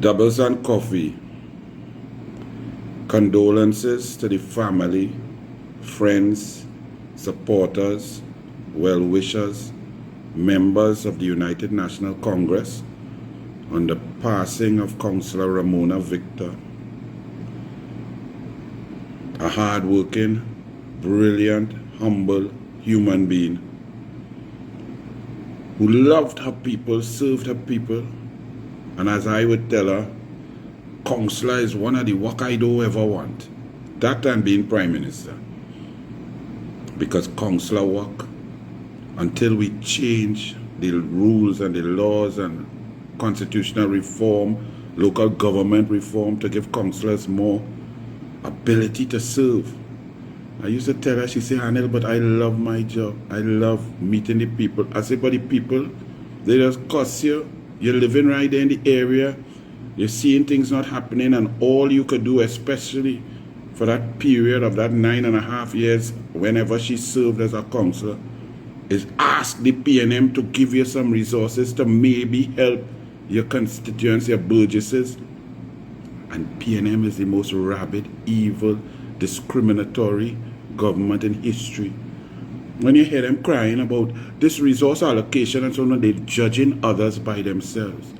Doubles and coffee. Condolences to the family, friends, supporters, well-wishers, members of the United National Congress on the passing of Councillor Ramona Victor, a hard-working, brilliant, humble human being who loved her people, served her people, and as I would tell her, Councillor is one of the work I don't ever want. That and being Prime Minister. Because Councillor work, until we change the rules and the laws and constitutional reform, local government reform to give councillors more ability to serve. I used to tell her, she said, Hanel, but I love my job. I love meeting the people. I say, but the people, they just cost you. You're living right there in the area. You're seeing things not happening, and all you could do, especially for that period of that 9.5 years, whenever she served as a councillor, is ask the PNM to give you some resources to maybe help your constituents, your burgesses. And PNM is the most rabid, evil, discriminatory government in history. When you hear them crying about this resource allocation and so on, they're judging others by themselves.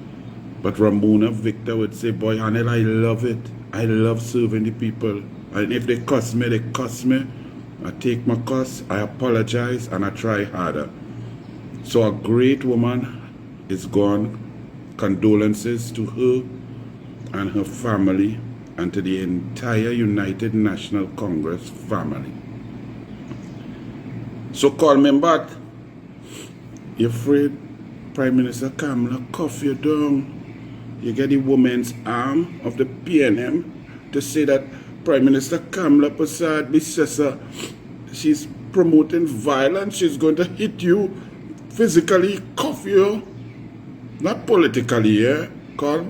But Ramona Victor would say, boy, Hanel, I love it. I love serving the people. And if they cuss me, they cuss me. I take my cuss, I apologize, and I try harder. So a great woman is gone. Condolences to her and her family and to the entire United National Congress family. So call me back. You're afraid Prime Minister Kamala cuff you down. You get the woman's arm of the PNM to say that Prime Minister Kamala Persad-Bissessar, she's promoting violence, she's going to hit you, physically cuff you, not politically, yeah? Call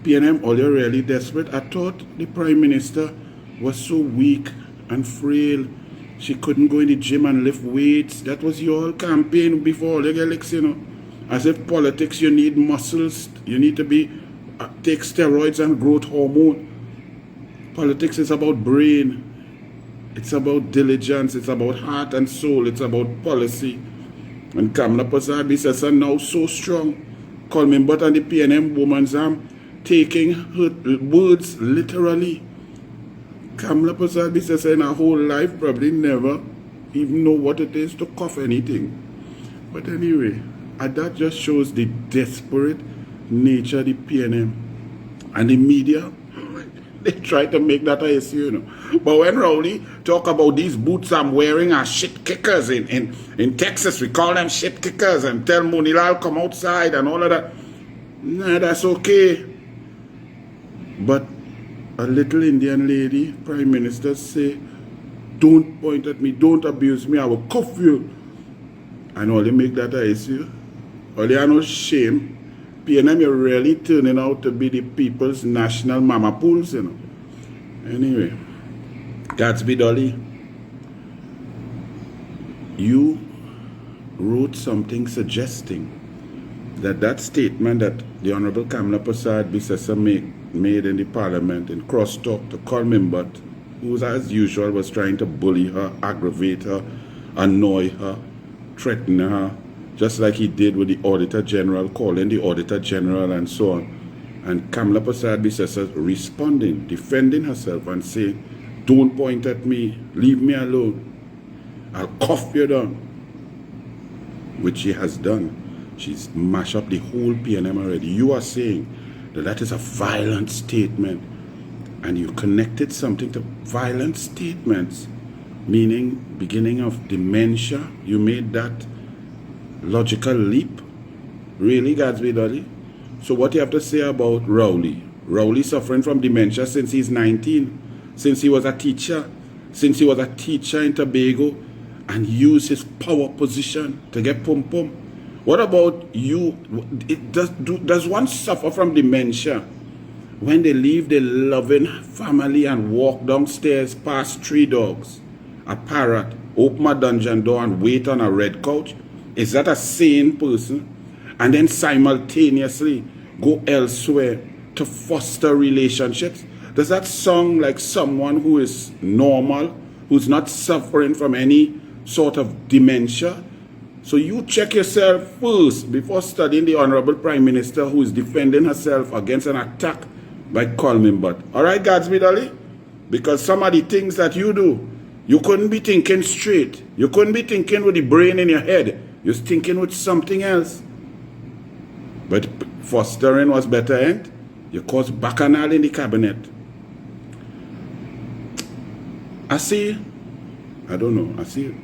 PNM, all you're really desperate. I thought the Prime Minister was so weak and frail. She couldn't go in the gym and lift weights. That was your campaign before all your elections, you know. As if politics, you need muscles. You need to be take steroids and growth hormone. Politics is about brain. It's about diligence. It's about heart and soul. It's about policy. And Kamala Persad-Bissessar now so strong. Call me but and the PNM woman's arm, taking her words literally. Kamala Persad-Bissessar in her whole life probably never even know what it is to cough anything. But anyway, that just shows the desperate nature of the PNM. And the media, they try to make that a issue, you know. But when Rowley talk about these boots I'm wearing are shit kickers in Texas, we call them shit kickers, and tell Munilal come outside and all of that. Nah, that's okay. But a little Indian lady, Prime Minister, say, don't point at me, don't abuse me, I will cuff you. And all they make that a issue. All they are no shame. PNM, you're really turning out to be the people's national MAMAPOOLES, you know. Anyway, Gatsby Dolly, you wrote something suggesting that statement that the Honorable Kamala Persad-Bissessar made in the Parliament in crosstalk to Colmimbot, who as usual was trying to bully her, aggravate her, annoy her, threaten her, just like he did with the Auditor General, calling the Auditor General and so on. And Kamala Persad-Bissessar responding, defending herself and saying, don't point at me, leave me alone, I'll cuff you down. Which she has done. She's mashed up the whole PNM already. You are saying that is a violent statement, and you connected something to violent statements, meaning beginning of dementia. You made that logical leap. Really, Gatsby Dolly? So what you have to say about Rowley? Rowley suffering from dementia since he's 19, since he was a teacher, in Tobago, and used his power position to get pum-pum. What about you? Does one suffer from dementia when they leave their loving family and walk downstairs past 3 dogs, a parrot, open a dungeon door and wait on a red couch? Is that a sane person? And then simultaneously go elsewhere to foster relationships? Does that sound like someone who is normal, who's not suffering from any sort of dementia? So you check yourself first before studying the Honorable Prime Minister who is defending herself against an attack by Coleman Butt. All right, Gadsby Dolly? Because some of the things that you do, you couldn't be thinking straight. You couldn't be thinking with the brain in your head. You're thinking with something else. But fostering was better, ain't? You caused bacchanal in the cabinet. I see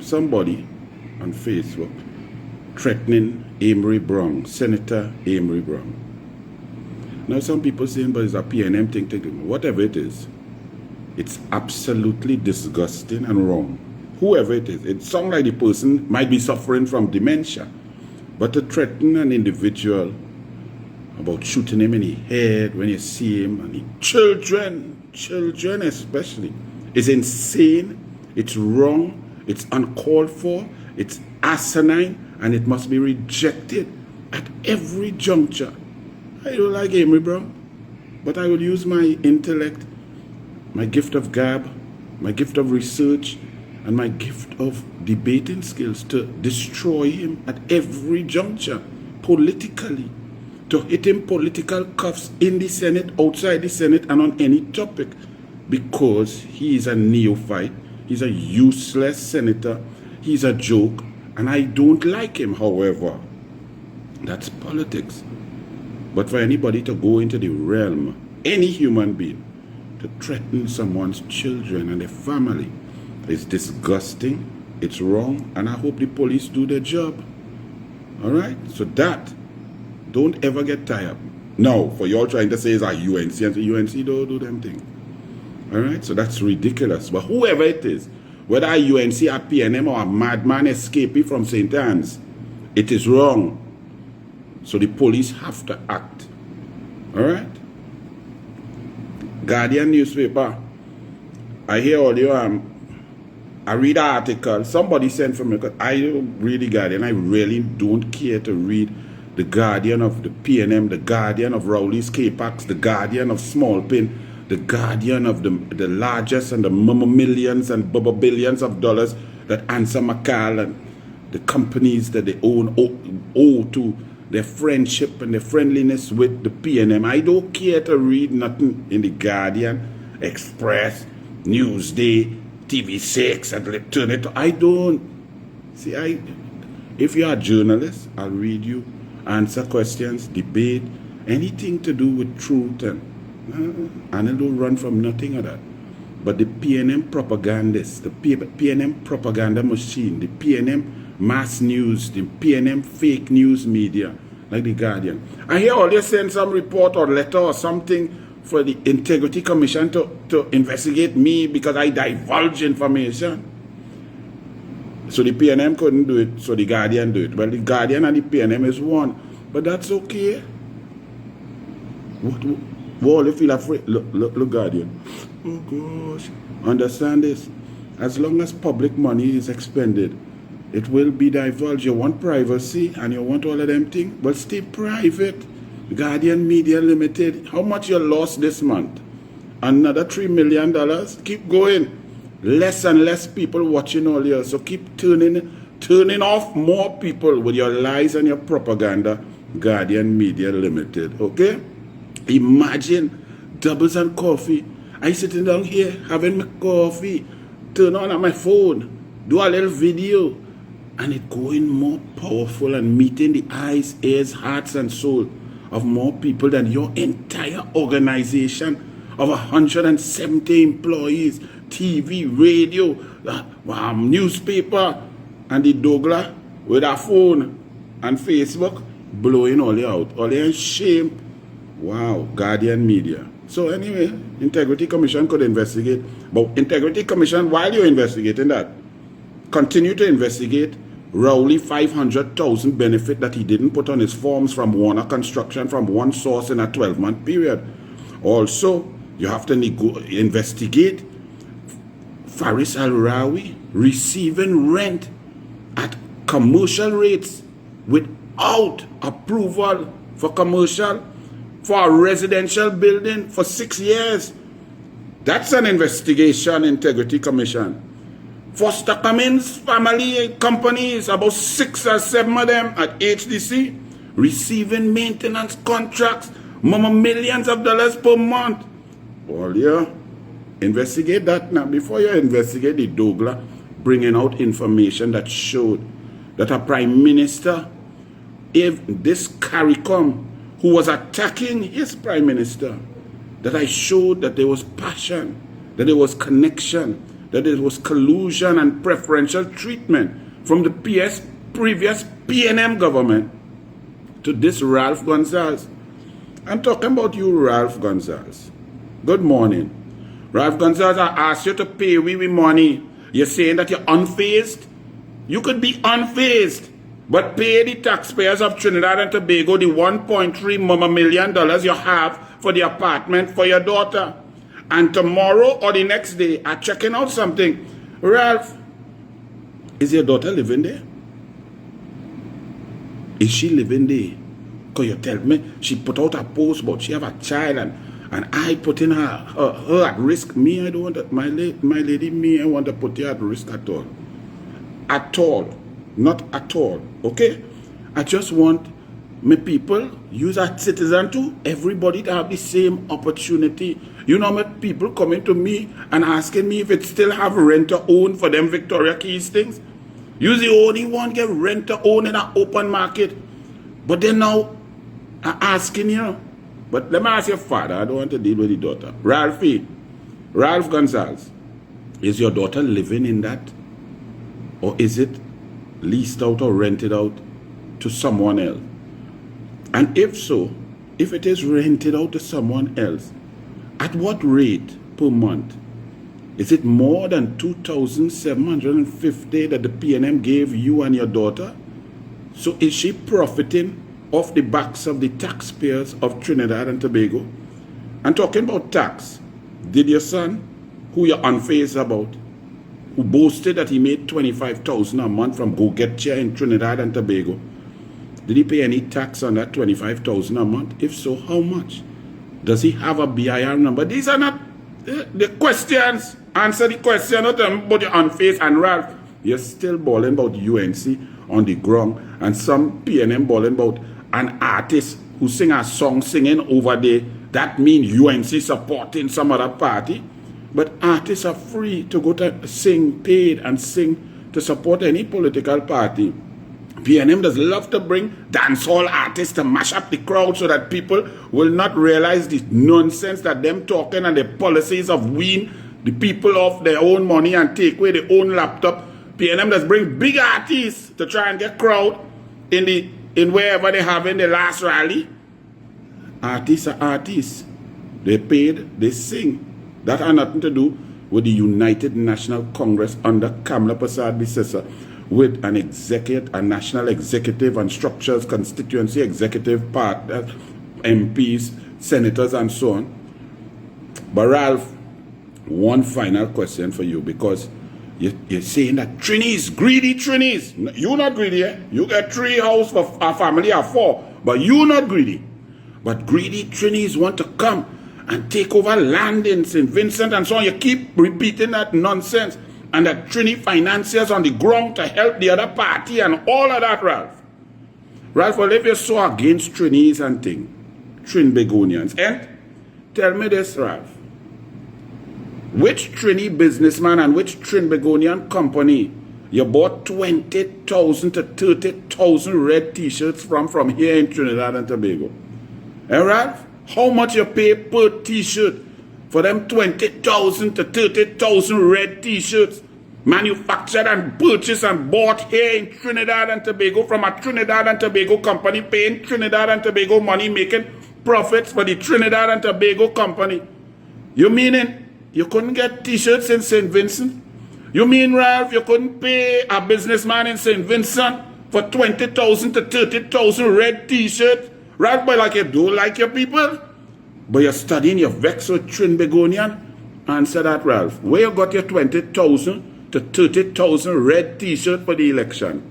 somebody on Facebook threatening Amry Brown, Senator Amry Brown. Now some people saying, but it's a PNM thing. Whatever it is, it's absolutely disgusting and wrong. Whoever it is, it sounds like the person might be suffering from dementia. But to threaten an individual about shooting him in the head when you see him, and the children especially, is insane, it's wrong, it's uncalled for, it's asinine, and it must be rejected at every juncture. I don't like Amry Brown, but I will use my intellect, my gift of gab, my gift of research, and my gift of debating skills to destroy him at every juncture, politically, to hit him political cuffs in the Senate, outside the Senate, and on any topic, because he is a neophyte, he's a useless senator, he's a joke, and I don't like him, however. That's politics. But for anybody to go into the realm, any human being, to threaten someone's children and their family, is disgusting, it's wrong, and I hope the police do their job. Alright? So that, don't ever get tired. Now, for y'all trying to say it's a UNC, and the UNC don't do them thing. Alright? So that's ridiculous. But whoever it is, whether a UNC, a PNM, or a madman escapee from St. Anne's, it is wrong. So the police have to act. Alright? Guardian newspaper. I hear all you I read an article. Somebody sent from me, because I don't read the Guardian. I really don't care to read the Guardian of the PNM, the Guardian of Rowley's K-Pax, the Guardian of Small Pin, the Guardian of the largest and the millions and billions of dollars that Ansa McCall and the companies that they own owe to their friendship and their friendliness with the PNM. I don't care to read nothing in the Guardian, Express, Newsday, TV6, and turn it. I don't. See, if you're a journalist, I'll read you, answer questions, debate, anything to do with truth, and I don't run from nothing of that. But the PNM propagandists, the PNM propaganda machine, the PNM mass news, the PNM fake news media, like the Guardian. I hear all you send some report or letter or something for the Integrity Commission to investigate me because I divulge information. So the PNM couldn't do it, so the Guardian do it. Well, the Guardian and the PNM is one. But that's okay. What you feel afraid? Look, Guardian. Oh gosh. Understand this. As long as public money is expended, it will be divulged. You want privacy and you want all of them things, but stay private. Guardian Media Limited, how much you lost this month? Another $3 million? Keep going. Less and less people watching all year. So keep turning off more people with your lies and your propaganda. Guardian Media Limited. Okay? Imagine doubles and coffee. I sitting down here having my coffee, turn on my phone, do a little video, and it going more powerful and meeting the eyes, ears, hearts, and soul of more people than your entire organization of 170 employees, TV, radio, newspaper, and the Douglas with a phone and Facebook blowing all you out. All you in shame. Wow, Guardian Media. So anyway, Integrity Commission could investigate. But Integrity Commission, while you're investigating that, continue to investigate Rowley 500,000 benefit that he didn't put on his forms from Warner Construction from one source in a 12-month period. Also, you have to investigate Faris Al-Rawi receiving rent at commercial rates without approval for commercial for a residential building for 6 years. That's an investigation integrity commission. Foster Cummins family companies, about 6 or 7 of them at HDC, receiving maintenance contracts, millions of dollars per month. Well, yeah, investigate that now. Before you investigate the Douglas bringing out information that showed that a prime minister, if this CARICOM, who was attacking his prime minister, that I showed that there was passion, that there was connection, that there was collusion and preferential treatment from the previous PNM government to this Ralph Gonsalves. I'm talking about you, Ralph Gonsalves. Good morning. Ralph Gonsalves, I asked you to pay we money. You're saying that you're unfazed? You could be unfazed, but pay the taxpayers of Trinidad and Tobago the $1.3 million you have for the apartment for your daughter. And tomorrow or the next day, I'm checking out something. Ralph, is your daughter living there? Is she living there? Because you tell me she put out a post about she have a child and I putting her at risk. Me, I don't want that. My lady, me, I want to put you at risk at all. At all. Not at all. Okay? I just want my people, use as citizen too, everybody to have the same opportunity. You know, my people coming to me and asking me if it still have rent to own for them Victoria Keys things. You're the only one get rent to own in an open market. But then now, I'm asking you. But let me ask your father. I don't want to deal with the daughter. Ralph Gonsalves, is your daughter living in that? Or is it leased out or rented out to someone else? And if so, if it is rented out to someone else, at what rate per month? Is it more than $2,750 that the PNM gave you and your daughter? So is she profiting off the backs of the taxpayers of Trinidad and Tobago? And talking about tax, did your son, who you're unfazed about, who boasted that he made $25,000 a month from Go Get Chair in Trinidad and Tobago, did he pay any tax on that $25,000 a month? If so, how much? Does he have a BIR number? These are not the questions. Answer the question, not about your unfazed. And Ralph, you're still balling about UNC on the ground, and some PNM balling about an artist who sing a song singing over there. That means UNC supporting some other party. But artists are free to go to sing, paid and sing to support any political party. PNM does love to bring dancehall artists to mash up the crowd so that people will not realize the nonsense that them talking and the policies of wean the people off their own money and take away their own laptop. PNM does bring big artists to try and get crowd in wherever they have in the last rally. Artists are artists. They paid, they sing. That has nothing to do with the United National Congress under Kamala Persad-Bissessar, with an executive, a national executive and structures, constituency executive partners, MPs, senators, and so on. But Ralph, one final question for you, because you're saying that Trinis, greedy Trinis. You're not greedy, eh? You get 3 houses for a family of 4, but you're not greedy. But greedy Trinis want to come and take over land in St. Vincent and so on. You keep repeating that nonsense. And that Trini financiers on the ground to help the other party and all of that, Ralph. Ralph, well, if you're so against Trinis and things, Trinbagonians, and tell me this, Ralph. Which Trini businessman and which Trinbagonian company you bought 20,000 to 30,000 red t-shirts from here in Trinidad and Tobago? And Ralph, how much you pay per t-shirt for them 20,000 to 30,000 red t-shirts manufactured and purchased and bought here in Trinidad and Tobago from a Trinidad and Tobago company, paying Trinidad and Tobago money, making profits for the Trinidad and Tobago company? You meaning you couldn't get t-shirts in St. Vincent? You mean, Ralph, you couldn't pay a businessman in St. Vincent for 20,000 to 30,000 red t-shirts? Ralph, but like you do like your people? But you're studying, you're vexed with Trinbagonian? Answer that, Ralph. Where you got your 20,000 to 30,000 red t-shirt for the election?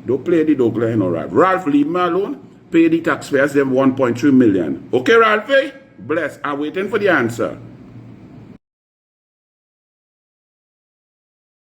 Don't play the Douglas, you know, Ralph. Ralph, leave me alone. pay the taxpayers them 1.3 million. Okay, Ralphie? Bless. I'm waiting for the answer.